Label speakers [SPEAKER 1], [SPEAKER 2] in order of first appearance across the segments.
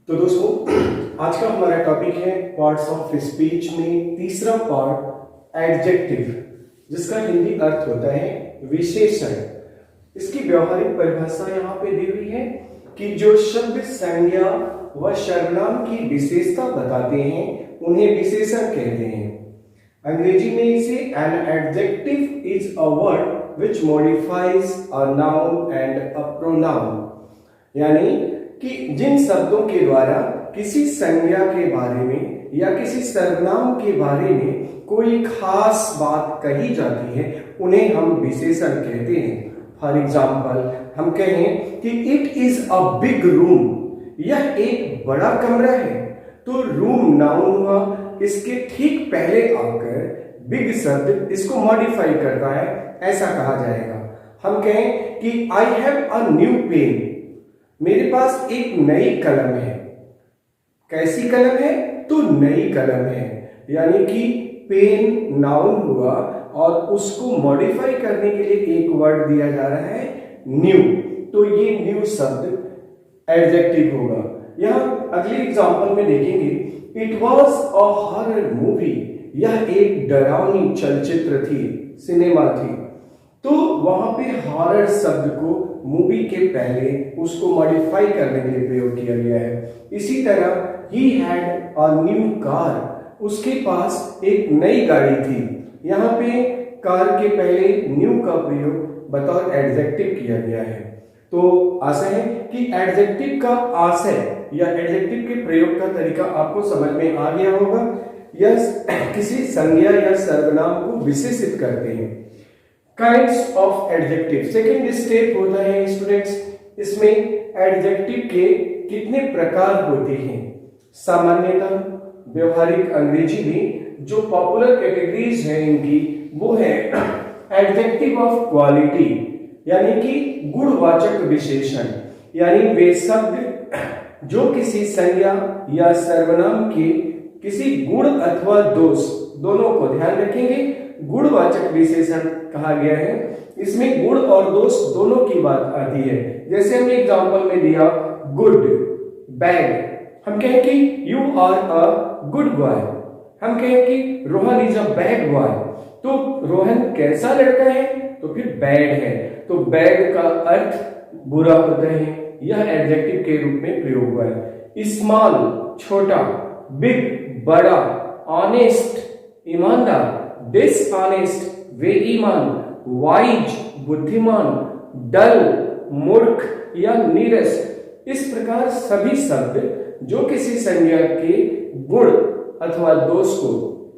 [SPEAKER 1] तो दोस्तों आज का हमारा टॉपिक है पार्ट्स ऑफ स्पीच में तीसरा पार्ट एडजेक्टिव, जिसका हिंदी अर्थ होता है विशेषण। इसकी व्यवहारिक परिभाषा यहाँ पे दी हुई है कि जो शब्द संज्ञा व सर्वनाम की विशेषता बताते हैं उन्हें विशेषण कहते हैं। अंग्रेजी में इसे an adjective is a word which modifies a noun and a pronoun, यानी कि जिन शब्दों के द्वारा किसी संज्ञा के बारे में या किसी सर्वनाम के बारे में कोई खास बात कही जाती है उन्हें हम विशेषण कहते हैं। फॉर एग्जाम्पल हम कहें कि it is a big room, यह एक बड़ा कमरा है, तो रूम नाउन हुआ, इसके ठीक पहले आकर बिग शब्द इसको मॉडिफाई करता है, ऐसा कहा जाएगा। हम कहें कि I have a new pen, मेरे पास एक नई कलम है। कैसी कलम है? तो नई कलम है, यानी कि पेन नाउन हुआ और उसको मॉडिफाई करने के लिए एक वर्ड दिया जा रहा है न्यू, तो ये न्यू शब्द एडजेक्टिव होगा। यहां अगली एग्जांपल में देखेंगे, it was a horror movie, यह एक डरावनी चलचित्र थी, सिनेमा थी। तो वहां पे हॉरर शब्द को मूवी के पहले उसको मॉडिफाई करने के लिए प्रयोग किया गया है। इसी तरह he had a new car, उसके पास एक नई गाड़ी थी। यहाँ पे कार के पहले न्यू का प्रयोग बतौर एडजेक्टिव किया गया है। तो आशा है कि एडजेक्टिव का आशय या एडजेक्टिव के प्रयोग का तरीका आपको समझ में आ गया होगा। यह किसी संज्ञा या सर्वनाम को विशेषित करते हैं। Kinds of adjective, second step होता है स्टूडेंट्स, इसमें एडजेक्टिव के कितने प्रकार होते हैं। सामान्यतः व्यवहारिक अंग्रेजी में जो पॉपुलर कैटेगरीज है इनकी, वो है एडजेक्टिव ऑफ क्वालिटी, यानी कि गुणवाचक विशेषण, यानी वे शब्द जो किसी संज्ञा या सर्वनाम के किसी गुण अथवा दोष दोनों को ध्यान रखेंगे, गुणवाचक विशेषण कहा गया है। इसमें गुण और दोष दोनों की बात आती है। जैसे हमने एग्जांपल में दिया गुड, बैड, हम कहें कि you are a good boy, हम कहें कि Rohan is a bad boy, तो रोहन कैसा लड़का है, तो फिर बैड है, तो बैड का अर्थ बुरा होता है, यह एडजेक्टिव के रूप में प्रयोग हुआ है। स्मॉल छोटा, बिग बड़ा, ऑनेस्ट ईमानदार, डिसऑनेस्ट बेईमान, वाइज बुद्धिमान, डल मूर्ख या नीरस। इस प्रकार सभी शब्द जो किसी संज्ञा के गुण अथवा दोष को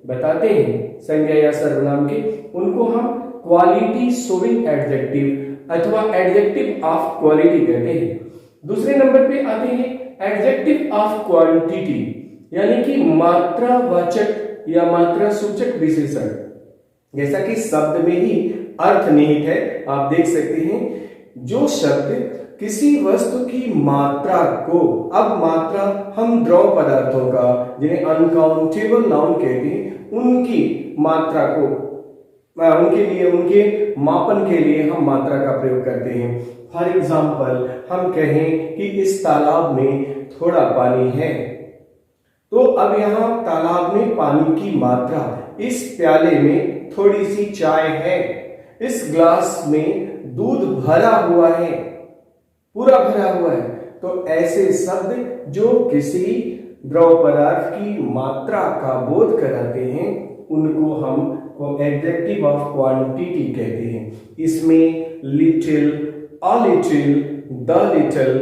[SPEAKER 1] बताते हैं, संज्ञा या सर्वनाम के, उनको हम क्वालिटी शोइंग एडजेक्टिव अथवा एडजेक्टिव ऑफ क्वालिटी कहते हैं। दूसरे नंबर पे आते हैं एडजेक्टिव ऑफ क्वांटिटी, यानी कि मात्रावाचक या मात्रा सूचक विशेषण। जैसा कि शब्द में ही अर्थ निहित है, आप देख सकते हैं जो शब्द किसी वस्तु की मात्रा को, अब मात्रा हम द्रव पदार्थों का, जिन्हें अनकाउंटेबल नाउन कहते हैं, उनकी मात्रा को, उनके लिए, उनके मापन के लिए हम मात्रा का प्रयोग करते हैं। फॉर एग्जाम्पल हम कहें कि इस तालाब में थोड़ा पानी है, तो अब यहां तालाब में पानी की मात्रा, इस प्याले में थोड़ी सी चाय है, इस ग्लास में दूध भरा हुआ है, पूरा भरा हुआ है। तो ऐसे शब्द जो किसी द्रव पदार्थ की मात्रा का बोध कराते हैं उनको हम एडजेक्टिव ऑफ क्वांटिटी कहते हैं। इसमें little, a little, the little,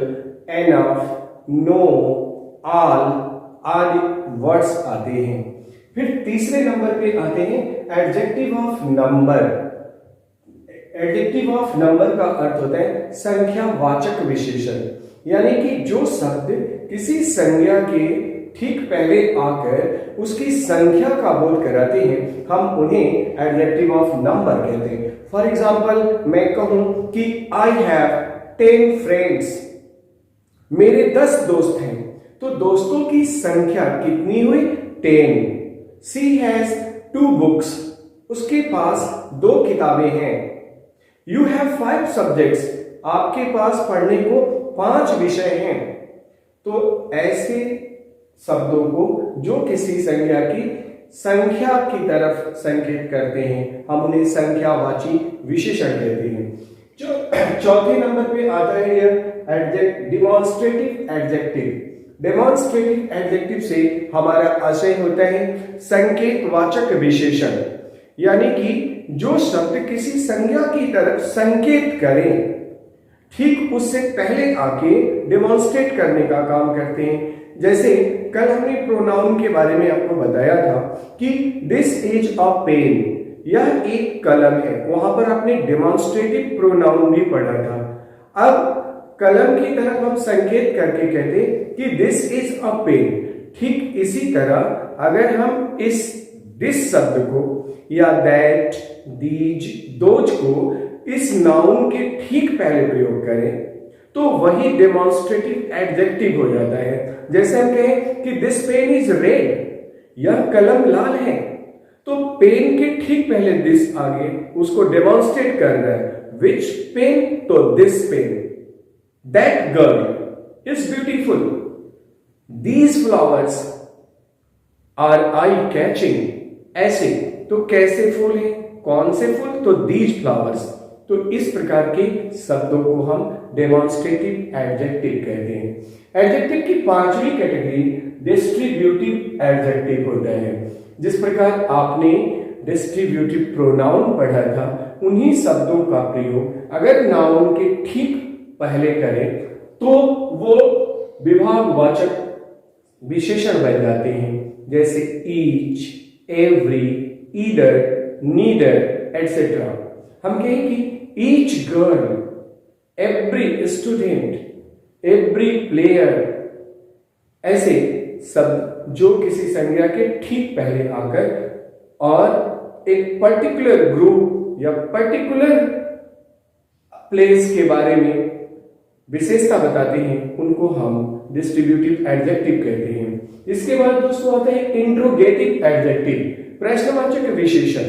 [SPEAKER 1] enough, no, all आदि वर्ड्स आते हैं। फिर तीसरे नंबर पे आते हैं adjective of number. Adjective of number का अर्थ होता है संख्यावाचक विशेषण, यानी कि जो शब्द किसी संज्ञा के ठीक पहले आकर उसकी संख्या का बोध कराते हैं, हम उन्हें एडजेक्टिव ऑफ नंबर कहते हैं। फॉर एग्जाम्पल मैं कहूं कि आई हैव 10 फ्रेंड्स, मेरे 10 दोस्त हैं, तो दोस्तों की संख्या कितनी हुई? 10। शी हैज 2 बुक्स, उसके पास 2 किताबें हैं। यू हैव 5 सब्जेक्ट्स, आपके पास पढ़ने को 5 विषय हैं। तो ऐसे शब्दों को जो किसी संज्ञा की संख्या की तरफ संकेत करते हैं हम उन्हें संख्यावाची विशेषण कहते हैं। जो चौथे नंबर पे आता है यह डिमॉन्स्ट्रेटिव एडजेक्टिव। डेमोन्स्ट्रेटिव एडजेक्टिव से हमारा आशय होता है संकेतवाचक विशेषण, यानी कि जो शब्द किसी संज्ञा की तरफ संकेत करें ठीक उससे पहले आके डेमोन्स्ट्रेट करने का काम करते हैं। जैसे कल हमने प्रोनाउन के बारे में आपको बताया था कि दिस इज अ पेन, यह एक कलम है, वहां पर आपने डेमोन्स्ट्रेटिव प्रोनाउन भी पढ़ा था। अब कलम की तरफ हम संकेत करके कहते कि दिस इज अ पेन। ठीक इसी तरह अगर हम इस दिस शब्द को या दैट, दीज, दोज को इस नाउन के ठीक पहले प्रयोग करें तो वही डेमोन्स्ट्रेटिव एडजेक्टिव हो जाता है। जैसे हम कहें कि दिस पेन इज रेड, यह कलम लाल है, तो पेन के ठीक पहले दिस आगे उसको डेमोन्स्ट्रेट कर रहा है। Which pen? तो this pen. That girl is beautiful. These flowers are eye-catching. ऐसे तो कैसे फूल हैं, कौन से फूल? तो these flowers। तो इस प्रकार के शब्दों को हम डेमोन्स्ट्रेटिव एडजेक्टिव कहते हैं। एडजेक्टिव की पांचवी कैटेगरी डिस्ट्रीब्यूटिव एडजेक्टिव होता है। जिस प्रकार आपने डिस्ट्रीब्यूटिव प्रोनाउन पढ़ा था, उन्हीं शब्दों का प्रयोग अगर नाउन के ठीक पहले करें तो वो विभागवाचक विशेषण बन जाते हैं। जैसे each, every, either, neither etcetera. हम कहें कि each girl, every student, every player, ऐसे शब्द जो किसी संज्ञा के ठीक पहले आकर और एक पर्टिकुलर ग्रुप या पर्टिकुलर प्लेस के बारे में विशेषता बताते हैं, उनको हम डिस्ट्रीब्यूटिव एडजेक्टिव कहते हैं। इसके बाद दोस्तों आता है इंट्रोगेटिव एडजेक्टिव, प्रश्नवाचक विशेषण।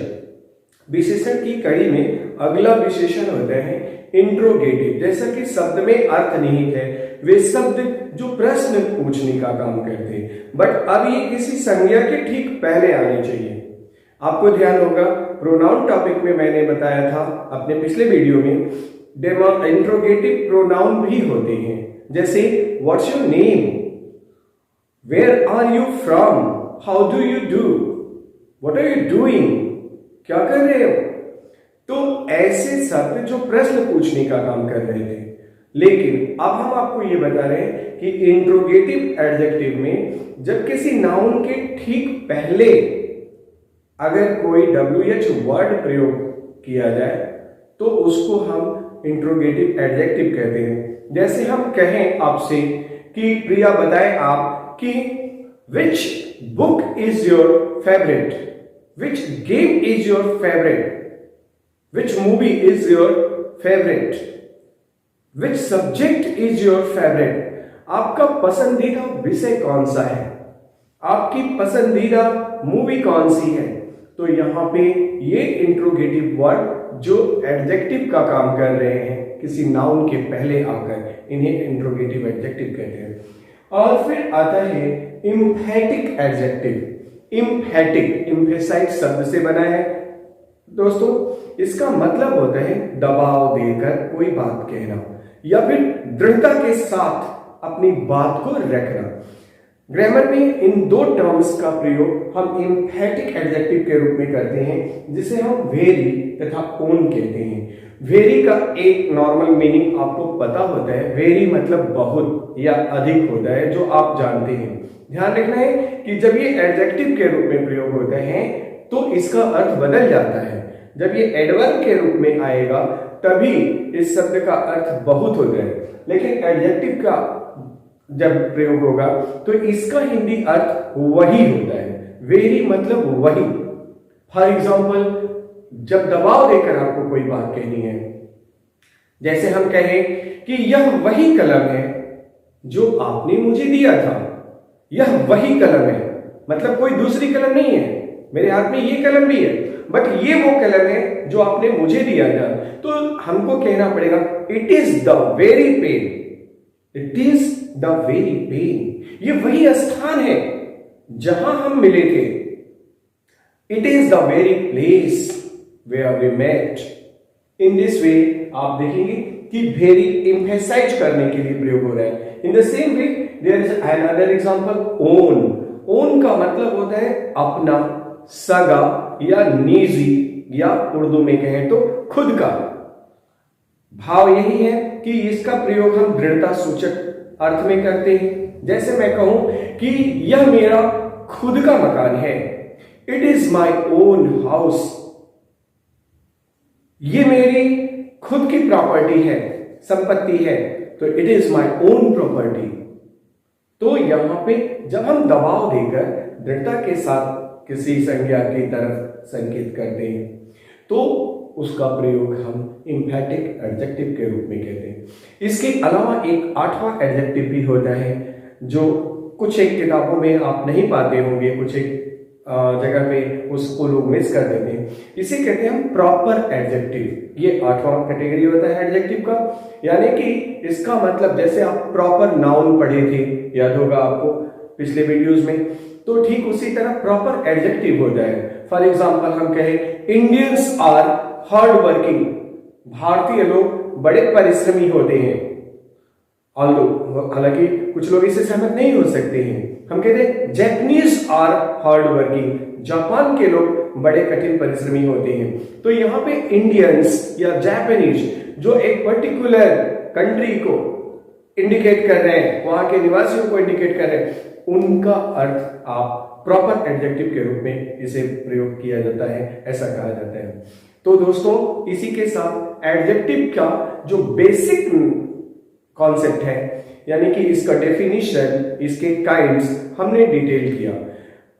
[SPEAKER 1] विशेषण की कड़ी में अगला विशेषण होता है इंट्रोगेटिव। जैसा कि शब्द में अर्थ निहित है, वे शब्द जो प्रश्न पूछने का काम करते हैं, बट अब ये किसी संज्ञा के ठीक पहले आने चाहिए। आपको ध्यान होगा प्रोनाउन टॉपिक में मैंने बताया था अपने पिछले वीडियो में इंट्रोगेटिव प्रोनाउन भी होते हैं। जैसे what's your name, where are you from, how do you do, what are you doing, क्या कर रहे हो। तो ऐसे शब्द जो प्रश्न पूछने का काम कर रहे थे। लेकिन अब हम आपको ये बता रहे हैं कि इंट्रोगेटिव एडजेक्टिव में जब किसी नाउन के ठीक पहले अगर कोई WH वर्ड प्रयोग किया जाए तो उसको हम इंट्रोगेटिव एडजेक्टिव कहते हैं। जैसे हम कहें आपसे कि प्रिया बताएं आप कि which book is your favourite, which game is your favourite, which movie is your favourite, which subject is your favourite. आपका पसंदीदा विषय कौन सा है, आपकी पसंदीदा मूवी कौन सी है। तो यहां पे ये इंट्रोगेटिव वर्ड जो एडजेक्टिव का काम कर रहे हैं किसी नाउन के पहले आकर, इन्हें इंट्रोगेटिव एडजेक्टिव कहते हैं। और फिर आता है इम्फेटिक एडजेक्टिव। इम्फेटिक इम्फेसाइट शब्द से बना है दोस्तों। इसका मतलब होता है दबाव देकर कोई बात कहना या फिर दृढ़ता के साथ अपनी बात को रखना। ग्रामर में इन दो टर्म्स का प्रयोग हम इम्फेटिक एडजेक्टिव के रूप में करते हैं, जिसे हम वेरी तथा ओन कहते हैं। वेरी का एक नॉर्मल मीनिंग आपको पता होता है, वेरी मतलब बहुत या अधिक होता है, जो आप जानते हैं। ध्यान रखना है कि जब ये एडजेक्टिव के रूप में प्रयोग होते हैं तो इसका अर्थ बदल जाता है। जब ये एडवर्ब के रूप में आएगा तभी इस शब्द का अर्थ बहुत होता है, लेकिन एडजेक्टिव का जब प्रयोग होगा तो इसका हिंदी अर्थ वही होता है। वेरी मतलब वही। फॉर एग्जाम्पल, जब दबाव देकर आपको कोई बात कहनी है, जैसे हम कहें कि यह वही कलम है जो आपने मुझे दिया था, यह वही कलम है, मतलब कोई दूसरी कलम नहीं है, मेरे हाथ में ये कलम भी है बट ये वो कलम है जो आपने मुझे दिया था। तो हमको कहना पड़ेगा it is the very pen, it is the very pen, ये वही स्थान है जहां हम मिले थे। It is the very place where we met. In this way आप देखेंगे कि वेरी एम्फेसाइज करने के लिए प्रयोग हो रहा है। In the same way there is another example own. Own का मतलब होता है अपना, सगा या निजी, या उर्दू में कहें तो खुद का। भाव यही है कि इसका प्रयोग हम दृढ़ता सूचक अर्थ में करते हैं। जैसे मैं कहूं कि यह मेरा खुद का मकान है, it is my own house, ये मेरी खुद की प्रॉपर्टी है, संपत्ति है, तो it is my own property. तो यहां पे जब हम दबाव देकर दृढ़ता के साथ किसी संज्ञा की तरफ संकेत करते हैं तो उसका प्रयोग हम एम्फैटिक एडजेक्टिव के रूप में कहते हैं। इसके अलावा एक 8वां एडजेक्टिव भी होता है जो कुछ एक किताबों में आप नहीं पाते होंगे, कुछ एक जगह पे उसको लोग मिस कर देते हैं। इसे कहते हैं हम प्रॉपर एडजेक्टिव। ये 8वां कैटेगरी होता है एडजेक्टिव का, यानी कि इसका मतलब जैसे आप प्रॉपर नाउन पढ़े थे, याद होगा आपको पिछले वीडियोस में, तो ठीक उसी तरह प्रॉपर एडजेक्टिव होता है। फॉर एग्जाम्पल हम कहें इंडियंस आर हार्ड वर्किंग, भारतीय लोग बड़े परिश्रमी होते हैं। हालांकि कुछ लोग इससे सहमत नहीं हो सकते हैं। हम कहते हैं Japanese are hard working, Japan के लोग बड़े कठिन परिश्रमी होते हैं। तो यहाँ पे इंडियंस या जापानीज जो एक पर्टिकुलर कंट्री को इंडिकेट कर रहे हैं, वहां के निवासियों को इंडिकेट कर रहे हैं, उनका अर्थ आप प्रॉपर एडजेक्टिव के रूप में इसे प्रयोग किया जाता है, ऐसा कहा जाता है। तो दोस्तों इसी के साथ एडजेक्टिव का जो बेसिक कॉन्सेप्ट है, यानी कि इसका डेफिनेशन, इसके काइंड्स हमने डिटेल किया।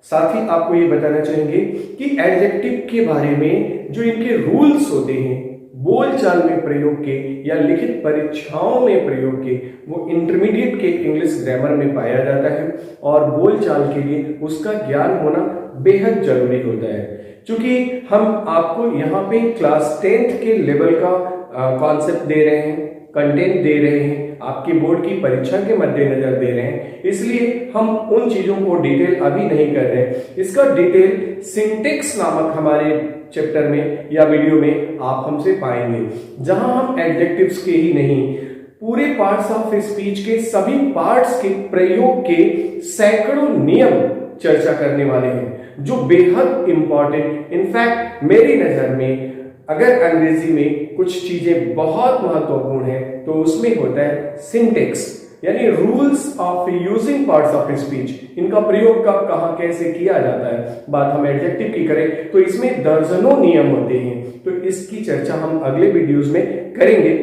[SPEAKER 1] साथ ही आपको ये बताना चाहेंगे कि एडजेक्टिव के बारे में जो इनके रूल्स होते हैं, बोलचाल में प्रयोग के या लिखित परीक्षाओं में प्रयोग के, वो इंटरमीडिएट के इंग्लिश ग्रामर में पाया जाता है और बोलचाल के लिए उसका ज्ञान होना बेहद जरूरी होता है। क्योंकि हम आपको यहाँ पे क्लास 10th के लेवल का कॉन्सेप्ट दे रहे हैं, कंटेंट दे रहे हैं, आपकी बोर्ड की परीक्षा के मद्देनजर दे रहे हैं, इसलिए हम उन चीजों को डिटेल अभी नहीं कर रहे हैं। इसका डिटेल सिंटेक्स नामक हमारे चैप्टर में या वीडियो में आप हमसे पाएंगे, जहां हम एडजेक्टिव्स के ही नहीं, पूरे पार्ट्स ऑफ स्पीच के सभी पार्ट्स के प्रयोग के सैकड़ों नियम चर्चा करने वाले हैं, जो बेहद इंपॉर्टेंट, इनफैक्ट मेरी नजर में अगर अंग्रेजी में कुछ चीजें बहुत महत्वपूर्ण है तो उसमें होता है सिंटेक्स, यानी rules of using parts of speech. इनका प्रयोग कब, कहां, कैसे किया जाता है। बात हम एडजेक्टिव की करें तो इसमें दर्जनों नियम होते हैं, तो इसकी चर्चा हम अगले वीडियोस में करेंगे।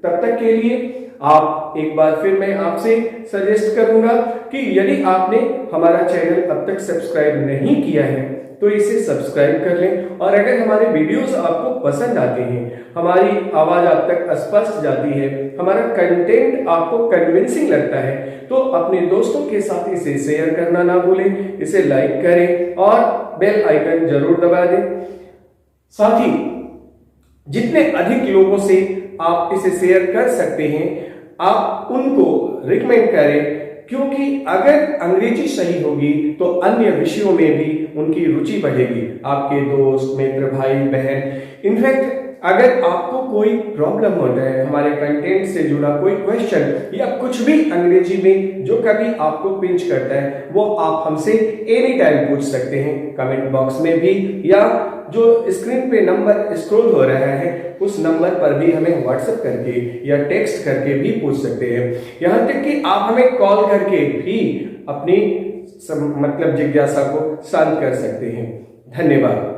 [SPEAKER 1] तब तक के लिए आप एक बार फिर मैं आपसे सजेस्ट करूंगा कि यदि आपने हमारा चैनल अब तक सब्सक्राइब नहीं किया है तो इसे सब्सक्राइब कर लें, और अगर हमारे वीडियोस आपको पसंद आते हैं, हमारी आवाज आप तक स्पष्ट जाती है, हमारा कंटेंट आपको कन्विंसिंग लगता है, तो अपने दोस्तों के साथ इसे शेयर करना ना भूलें, इसे लाइक करें और बेल आइकन जरूर दबा दें। साथ ही जितने अधिक लोगों से आप इसे शेयर कर सकते हैं, आप उनको रिकमेंड करें, क्योंकि अगर अंग्रेजी सही होगी तो अन्य विषयों में भी उनकी रुचि बढ़ेगी। आपके दोस्त, मित्र, भाई, बहन, इनफैक्ट अगर आपको कोई प्रॉब्लम होता है, हमारे कंटेंट से जुड़ा कोई क्वेश्चन या कुछ भी अंग्रेजी में जो कभी आपको पिंच करता है, वो आप हमसे एनी टाइम पूछ सकते हैं, कमेंट बॉक्स में भी, या जो स्क्रीन पे नंबर स्क्रॉल हो रहा है उस नंबर पर भी हमें व्हाट्सएप करके या टेक्स्ट करके भी पूछ सकते हैं। यहां तक कि आप हमें कॉल करके भी अपनी जिज्ञासा को शांत कर सकते हैं। धन्यवाद।